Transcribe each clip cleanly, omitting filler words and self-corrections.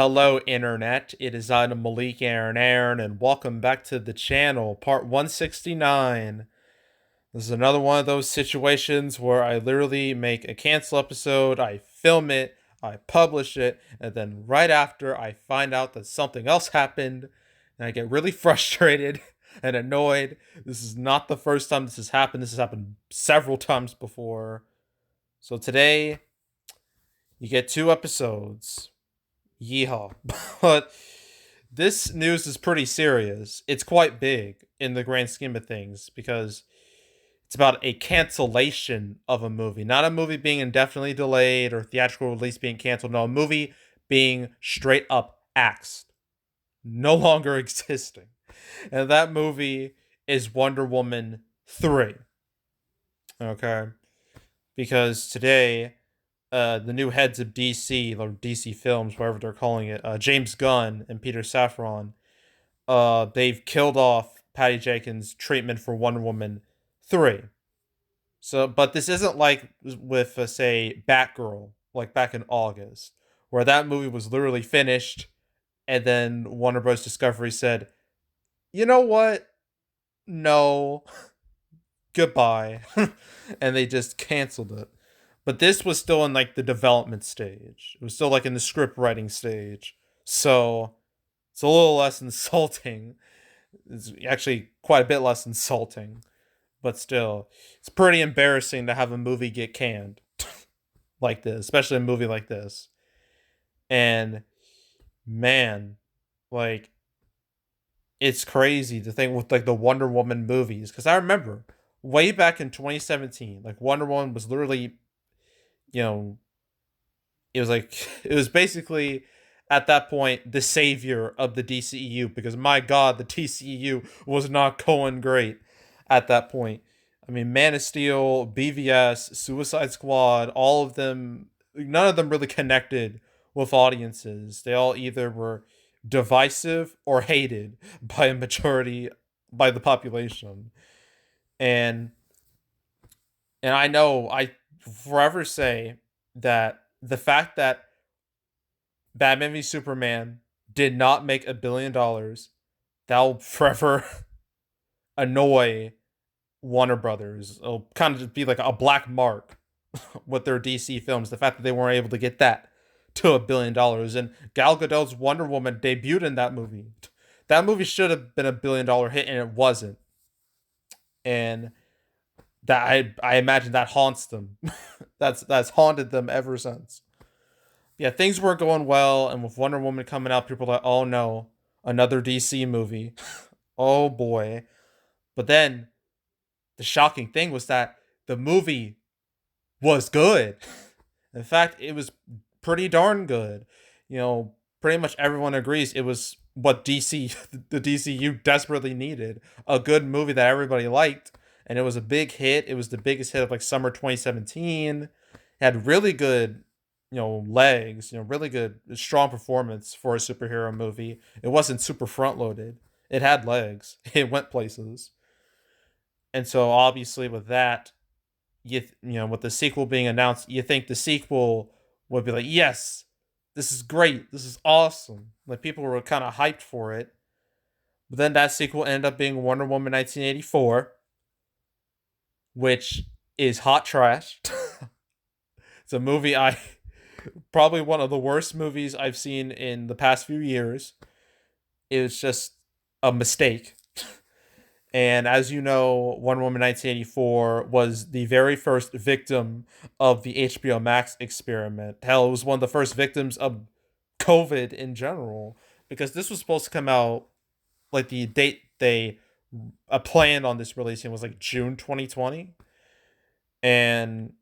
Hello, Internet. It is I, Malik Aaron, and welcome back to the channel, part 169. This is another one of those situations where I literally make a cancel episode, I film it, I publish it, and then right after I find out that something else happened, and I get really frustrated and annoyed. This is not the first time this has happened. This has happened several times before. So today, you get two episodes. Yeehaw. But this news is pretty serious. It's quite big in the grand scheme of things because it's about a cancellation of a movie. Not a movie being indefinitely delayed or theatrical release being canceled. No, a movie being straight up axed. No longer existing. And that movie is Wonder Woman 3. Okay? Because today the new heads of DC or DC Films, whatever they're calling it, James Gunn and Peter Safran, they've killed off Patty Jenkins' treatment for Wonder Woman 3. So, but this isn't like with, say, Batgirl, like back in August, where that movie was literally finished, and then Warner Bros. Discovery said, you know what? No, goodbye. And they just canceled it. But this was still in like the development stage. It was still like in the script writing stage. So it's a little less insulting. It's actually quite a bit less insulting. But still, it's pretty embarrassing to have a movie get canned like this, especially a movie like this. And man, like it's crazy to think with like the Wonder Woman movies. Because I remember way back in 2017, like Wonder Woman was literally, you know, it was like it was basically at that point the savior of the DCEU because my god, the DCEU was not going great at that point. I mean, Man of Steel, BVS, Suicide Squad, all of them, none of them really connected with audiences. They all either were divisive or hated by a majority by the population. And I know I forever say that the fact that Batman v Superman did not make $1 billion, that'll forever annoy Warner Brothers. It'll kind of just be like a black mark with their DC films. The fact that they weren't able to get that to $1 billion, and Gal Gadot's Wonder Woman debuted in that movie. That movie should have been $1 billion hit, and it wasn't. And that I imagine that haunts them. That's haunted them ever since. Yeah, things weren't going well, and with Wonder Woman coming out, people are like, oh no, another DC movie. Oh boy. But then the shocking thing was that the movie was good. In fact, it was pretty darn good. You know, pretty much everyone agrees it was what DC, the DCU desperately needed. A good movie that everybody liked. And it was a big hit. It was the biggest hit of like summer 2017. It had really good, legs, really good, strong performance for a superhero movie. It wasn't super front loaded. It had legs. It went places. And so obviously with that, with the sequel being announced, you think the sequel would be like, yes, this is great. This is awesome. Like people were kind of hyped for it. But then that sequel ended up being Wonder Woman 1984, which is hot trash. It's a movie probably one of the worst movies I've seen in the past few years. It was just a mistake. And as you know, Wonder Woman 1984 was the very first victim of the HBO Max experiment. Hell, it was one of the first victims of COVID in general, because this was supposed to come out, like the date they planned on this releasing was like June 2020. And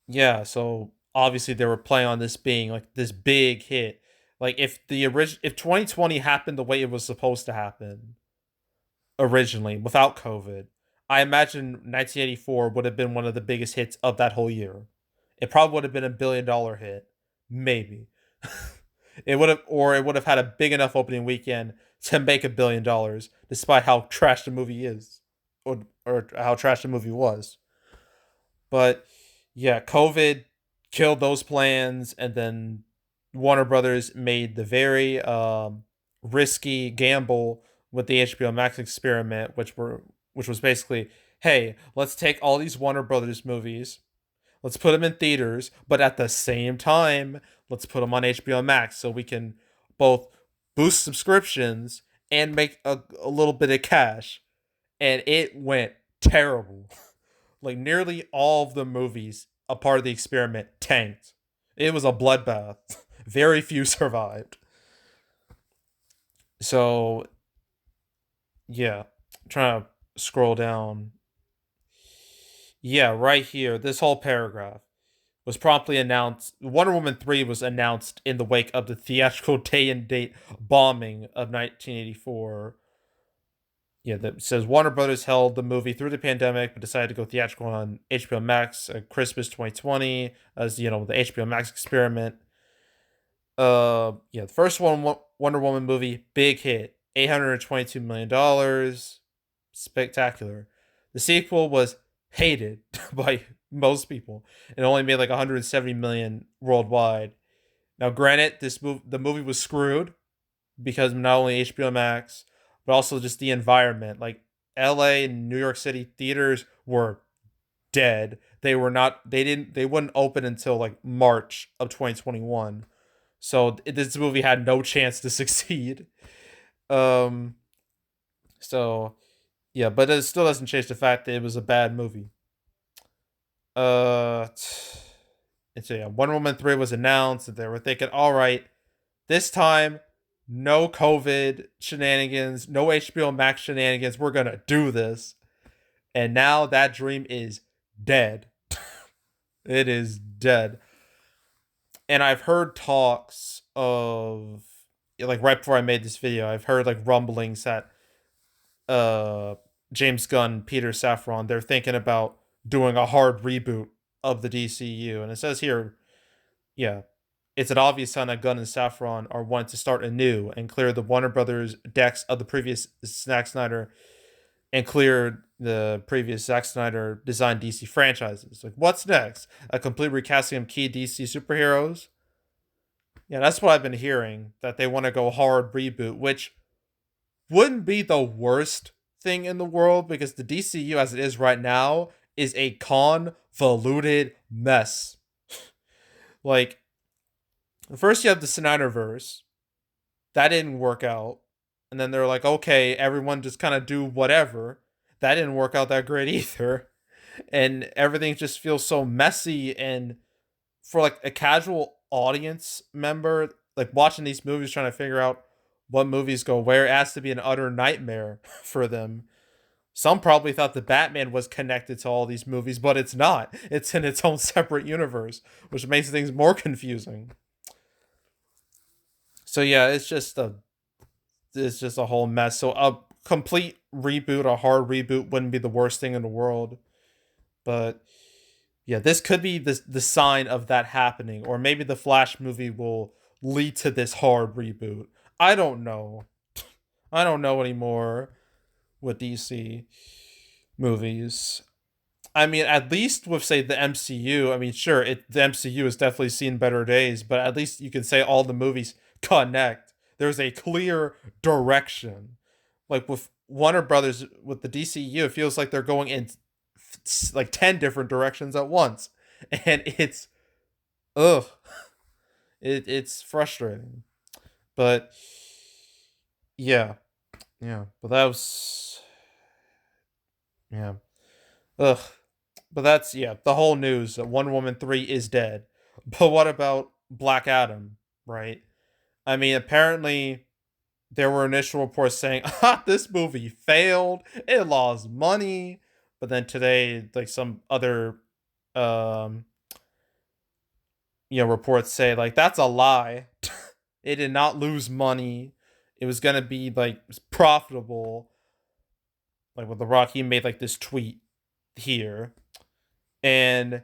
yeah, so obviously they were planning on this being like this big hit. Like if 2020 happened the way it was supposed to happen originally without COVID, I imagine 1984 would have been one of the biggest hits of that whole year. It probably would have been $1 billion hit, maybe. It would have had a big enough opening weekend to make $1 billion, despite how trash the movie is, or how trash the movie was. But yeah, COVID killed those plans, and then Warner Brothers made the very risky gamble with the HBO Max experiment, which was basically, hey, let's take all these Warner Brothers movies, let's put them in theaters, but at the same time, let's put them on HBO Max so we can both boost subscriptions and make a little bit of cash. And it went terrible. Like nearly all of the movies a part of the experiment tanked. It was a bloodbath. Very few survived. So yeah, I'm trying to scroll down. Yeah, right here, this whole paragraph was promptly announced. Wonder Woman 3 was announced in the wake of the theatrical day and date bombing of 1984. Yeah, that says Warner Brothers held the movie through the pandemic, but decided to go theatrical on HBO Max at Christmas 2020 as the HBO Max experiment. Yeah, the first one, Wonder Woman movie, big hit, $822 million, spectacular. The sequel was hated by most people. It only made like 170 million worldwide. Now, granted, the movie was screwed because not only HBO Max, but also just the environment. Like LA and New York City theaters were dead. They were not. They wouldn't open until like March of 2021. So this movie had no chance to succeed. Um. So yeah, but it still doesn't change the fact that it was a bad movie. Uh. And so yeah, Wonder Woman 3 was announced, and they were thinking, all right, this time, no COVID shenanigans, no HBO Max shenanigans. We're gonna do this. And now that dream is dead. It is dead. And I've heard talks of, like, right before I made this video, I've heard like rumblings that uh James Gunn, Peter Safran, they're thinking about doing a hard reboot of the DCEU. And it says here, yeah, it's an obvious sign that Gunn and Safran are wanting to start anew and clear the Warner Brothers decks of the previous Zack Snyder and clear the previous Zack Snyder designed DC franchises. Like, what's next? A complete recasting of key DC superheroes? Yeah, that's what I've been hearing, that they want to go hard reboot, which wouldn't be the worst thing in the world because the DCU as it is right now is a convoluted mess. Like, first you have the Snyderverse. That didn't work out. And then they're like, okay, everyone just kind of do whatever. That didn't work out that great either. And everything just feels so messy. And for like a casual audience member, like watching these movies, trying to figure out what movies go where, it has to be an utter nightmare for them. Some probably thought the Batman was connected to all these movies, but it's not. It's in its own separate universe, which makes things more confusing. So yeah, it's just a whole mess. So a complete reboot, a hard reboot, wouldn't be the worst thing in the world. But yeah, this could be the sign of that happening, or maybe the Flash movie will lead to this hard reboot. I don't know. I don't know anymore with DC movies. I mean, at least with say the MCU. I mean, sure, the MCU has definitely seen better days, but at least you can say all the movies connect. There's a clear direction. Like with Warner Brothers, with the DCU, it feels like they're going in like 10 different directions at once, and it's ugh, it's frustrating. But yeah, yeah. But that was yeah, ugh. But that's yeah. The whole news that Wonder Woman 3 is dead. But what about Black Adam? Right? I mean, apparently there were initial reports saying, "Ah, this movie failed. It lost money." But then today, like some other, um, reports say like that's a lie. It did not lose money. It was gonna be like profitable. Like with The Rock, he made like this tweet here, and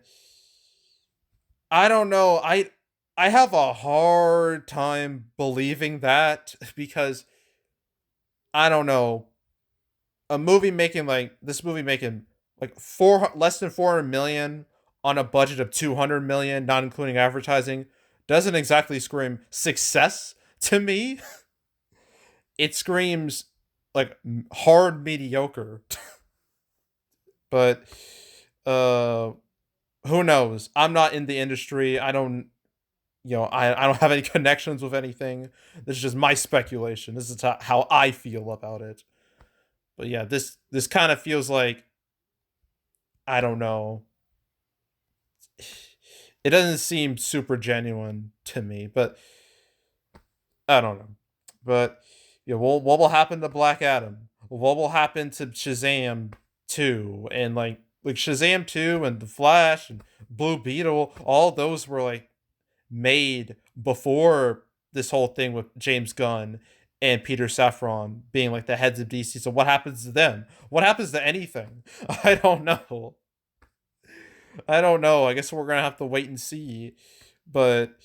I don't know. I have a hard time believing that because I don't know, a movie making like this movie making like four less than 400 million on a budget of 200 million, not including advertising. doesn't exactly scream success to me. It screams like hard mediocre. But uh who knows? I'm not in the industry. I don't, I don't have any connections with anything. This is just my speculation. This is how I feel about it. But yeah, this kind of feels like, I don't know. It doesn't seem super genuine to me, but I don't know. But yeah, what will happen to Black Adam? What will happen to Shazam 2 and like Shazam 2 and The Flash and Blue Beetle? All those were like made before this whole thing with James Gunn and Peter Safran being like the heads of DC. So what happens to them? What happens to anything? I don't know. I don't know. I guess we're gonna have to wait and see. But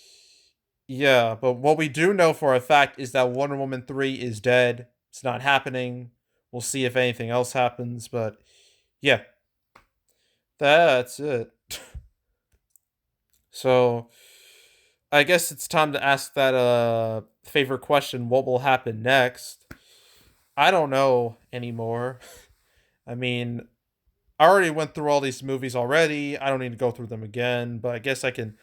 yeah, but what we do know for a fact is that Wonder Woman 3 is dead. It's not happening. We'll see if anything else happens, but yeah, that's it. So I guess it's time to ask that favorite question, what will happen next? I don't know anymore. I mean, I already went through all these movies already. I don't need to go through them again, but I guess I can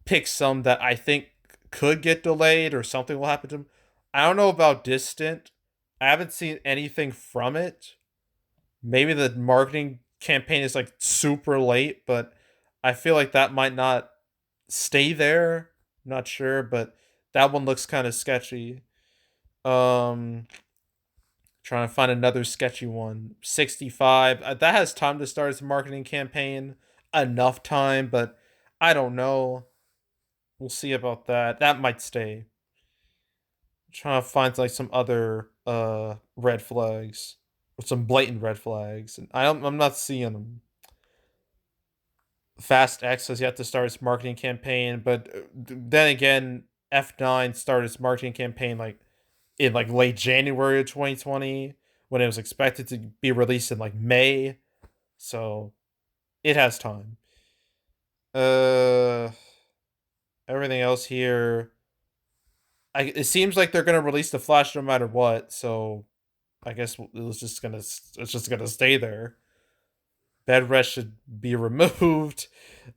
pick some that I think could get delayed or something will happen to them. I don't know about Distant. I haven't seen anything from it. Maybe the marketing campaign is like super late, but I feel like that might not stay there. I'm not sure, but that one looks kind of sketchy. Um Trying to find another sketchy one. 65. That has time to start its marketing campaign. Enough time, but I don't know. We'll see about that. That might stay. Trying to find like some other red flags or some blatant red flags, and I'm not seeing them. Fast X has yet to start its marketing campaign, but then again, F9 started its marketing campaign like in like late January of 2020 when it was expected to be released in like May, so it has time. Uh, Everything else here, it seems like they're gonna release the Flash no matter what, so I guess it's just gonna stay there. Bed rest should be removed.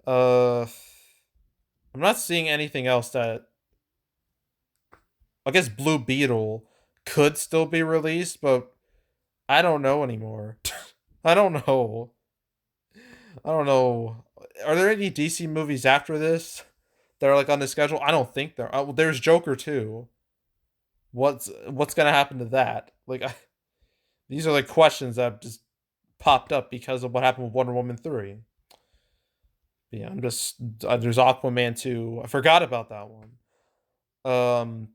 Uh, I'm not seeing anything else that, I guess Blue Beetle could still be released, but I don't know anymore. I don't know. I don't know. Are there any DC movies after this that are like on the schedule? I don't think there. Well, there's Joker too. What's gonna happen to that? Like, these are like questions that just popped up because of what happened with Wonder Woman 3. Yeah, I'm just there's Aquaman 2. I forgot about that one. Um,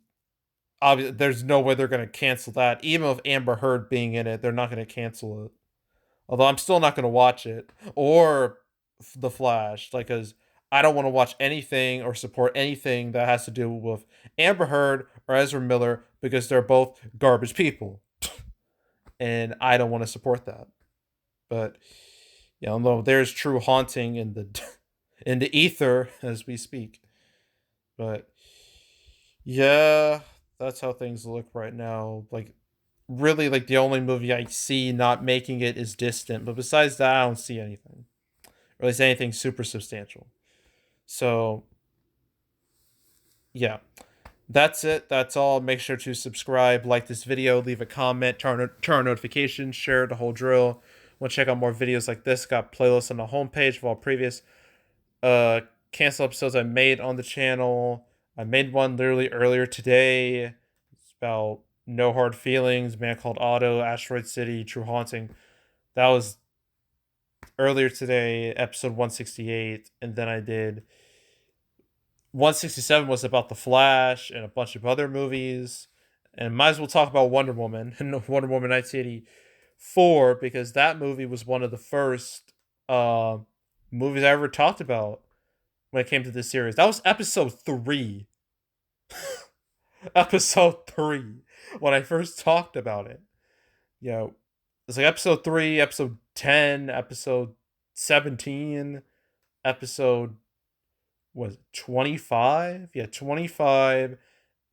Obviously, there's no way they're gonna cancel that. Even with Amber Heard being in it, they're not gonna cancel it. Although I'm still not gonna watch it or The Flash, like, cause I don't want to watch anything or support anything that has to do with Amber Heard or Ezra Miller because they're both garbage people, and I don't want to support that. But yeah, although there's true haunting in the in the ether as we speak. But yeah, that's how things look right now. Like, really, like the only movie I see not making it is Distant, but besides that, I don't see anything, or at least anything super substantial. So yeah, that's it. That's all. Make sure to subscribe, like this video, leave a comment, turn on notifications, share the whole drill. Want to check out more videos like this? Got playlists on the homepage of all previous uh cancel episodes I made on the channel. I made one literally earlier today. It's about No Hard Feelings, Man Called Otto, Asteroid City, True Haunting. That was earlier today, episode 168, and then I did 167 was about The Flash and a bunch of other movies. And might as well talk about Wonder Woman and Wonder Woman 1984 because that movie was one of the first uh, movies I ever talked about when it came to this series. That was episode 3. Episode 3 when I first talked about it. You know, it's like episode 3, episode 10, episode 17, episode was 25? Yeah, 25.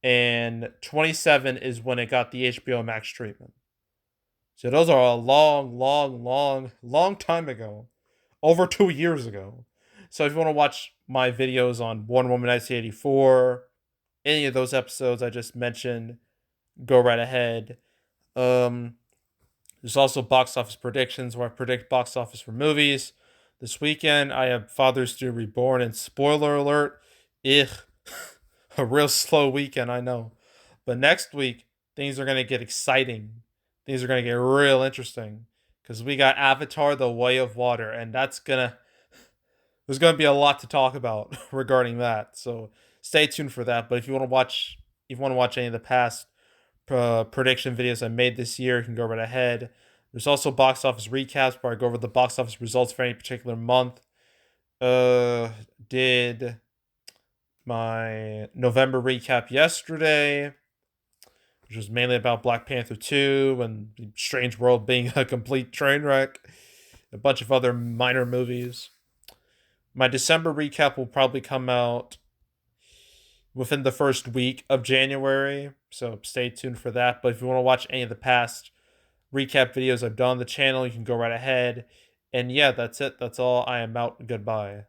And 27 is when it got the HBO Max treatment. So those are a long time ago. Over 2 years ago. So if you want to watch my videos on Wonder Woman 1984, any of those episodes I just mentioned, go right ahead. Um, there's also box office predictions where I predict box office for movies. This weekend I have Father's Day Reborn, and spoiler alert, ugh, a real slow weekend, I know. But next week things are gonna get exciting. Things are gonna get real interesting because we got Avatar: The Way of Water, and there's gonna be a lot to talk about regarding that. So stay tuned for that. But if you want to watch any of the past prediction videos I made this year, you can go right ahead. There's also box office recaps where I go over the box office results for any particular month. Did my November recap yesterday, which was mainly about Black Panther 2 and Strange World being a complete train wreck, a bunch of other minor movies. My December recap will probably come out within the first week of January, so stay tuned for that. But if you want to watch any of the past recap videos I've done on the channel, you can go right ahead. And yeah, that's it. That's all. I am out. Goodbye.